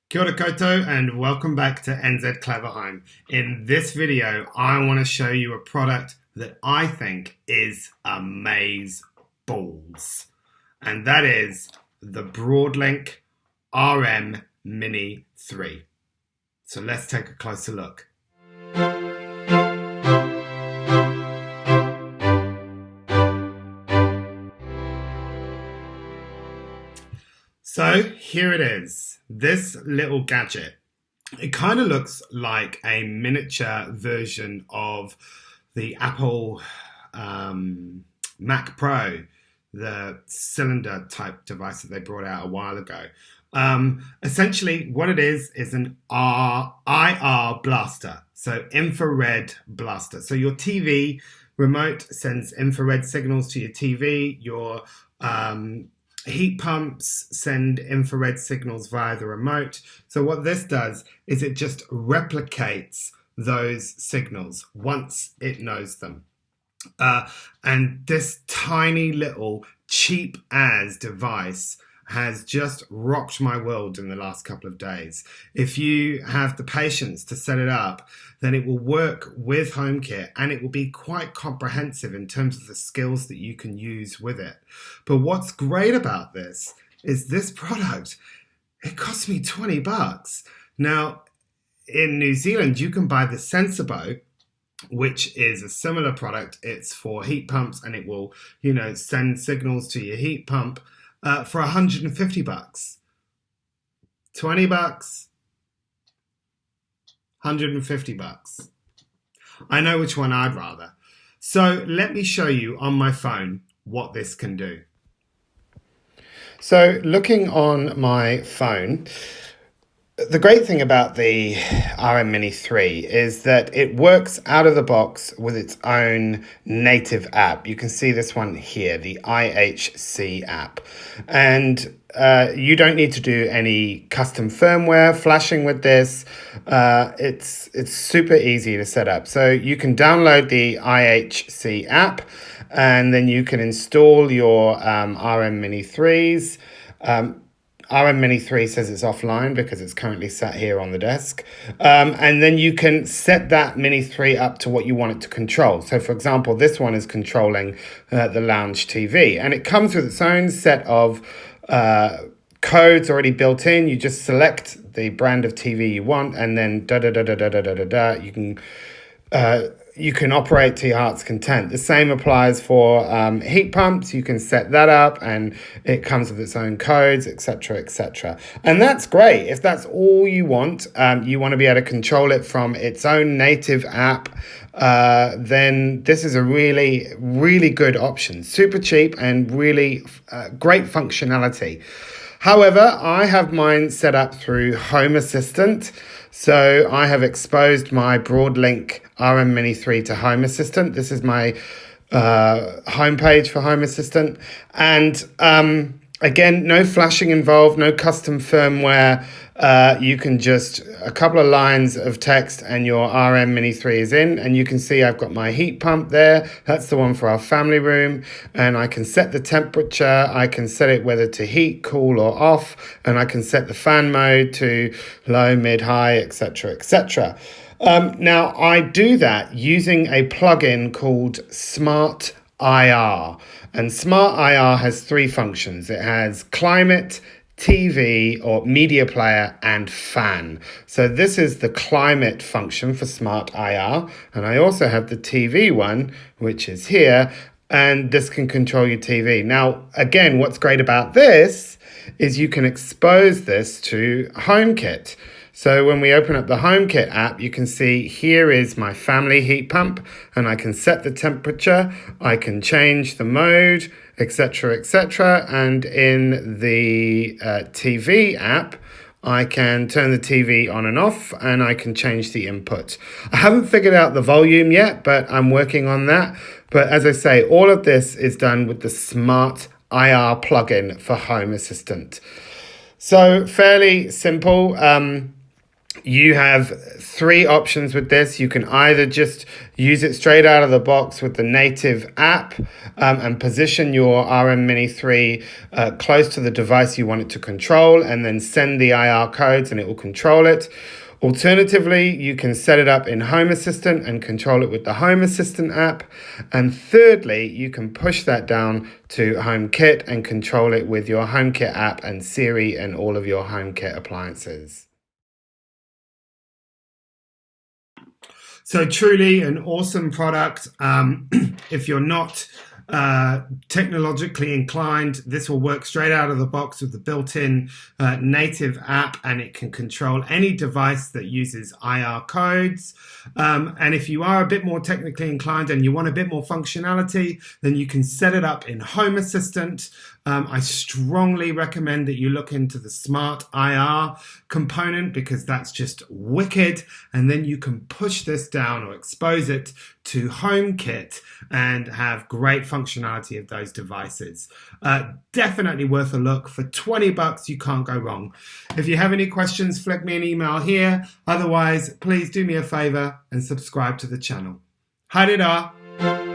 Kia ora koutou and welcome back to NZ Clever Home. In this video, I want to show you a product that I think is Amazeballs, and that is the Broadlink RM Mini 3. So let's take a closer look. So here it is, this little gadget. It kind of looks like a miniature version of the Apple Mac Pro, the cylinder type device that they brought out a while ago. Essentially what it is an IR blaster, so infrared blaster. So your TV remote sends infrared signals to your TV, your heat pumps send infrared signals via the remote. So what this does is it just replicates those signals once it knows them. And this tiny little cheap as device has just rocked my world in the last couple of days. If you have the patience to set it up, then it will work with HomeKit and it will be quite comprehensive in terms of the skills that you can use with it. But what's great about this is this product, it cost me 20 bucks. Now, in New Zealand, you can buy the Sensibo, which is a similar product. It's for heat pumps and it will, send signals to your heat pump for 150 bucks. 20 bucks, 150 bucks. I know which one I'd rather. So let me show you on my phone what this can do. So looking on my phone, the great thing about the RM Mini 3 is that it works out of the box with its own native app. You can see this one here, the IHC app. And you don't need to do any custom firmware flashing with this. It's super easy to set up. So you can download the IHC app and then you can install your RM Mini 3s. RM Mini 3 says it's offline because it's currently sat here on the desk. And then you can set that Mini 3 up to what you want it to control. So for example, this one is controlling the lounge TV, and it comes with its own set of codes already built in. You just select the brand of TV you want, and then you can operate to your heart's content. The same applies for heat pumps. You can set that up and it comes with its own codes, etc., etc. And that's great. If that's all you want to be able to control it from its own native app, then this is a really, really good option. Super cheap and really great functionality. However, I have mine set up through Home Assistant. So I have exposed my Broadlink RM Mini 3 to Home Assistant. This is my homepage for Home Assistant. And again, no flashing involved, no custom firmware. You can just a couple of lines of text and your RM Mini 3 is in, and you can see I've got my heat pump there. That's the one for our family room, and I can set the temperature. I can set it whether to heat, cool or off, and I can set the fan mode to low, mid, high, etc., etc. Now I do that using a plugin called Smart IR, and Smart IR has three functions. It has climate, TV or media player, and fan. So this is the climate function for Smart IR, and I also have the TV one, which is here, and this can control your TV. Now, again, what's great about this is you can expose this to HomeKit. So when we open up the HomeKit app, you can see here is my family heat pump, and I can set the temperature, I can change the mode, etc., etc. And in the TV app, I can turn the TV on and off, and I can change the input. I haven't figured out the volume yet, but I'm working on that. But as I say, all of this is done with the Smart IR plugin for Home Assistant. So fairly simple. You have three options with this. You can either just use it straight out of the box with the native app and position your RM Mini 3 close to the device you want it to control, and then send the IR codes and it will control it. Alternatively, you can set it up in Home Assistant and control it with the Home Assistant app. And thirdly, you can push that down to HomeKit and control it with your HomeKit app and Siri and all of your HomeKit appliances. So truly an awesome product. If you're not technologically inclined, this will work straight out of the box with the built-in native app, and it can control any device that uses IR codes. And if you are a bit more technically inclined and you want a bit more functionality, then you can set it up in Home Assistant. I strongly recommend that you look into the Smart IR component, because that's just wicked. And then you can push this down or expose it to HomeKit and have great functionality of those devices. Definitely worth a look. For $20, you can't go wrong. If you have any questions, flick me an email here. Otherwise, please do me a favor and subscribe to the channel. Hi-da-da.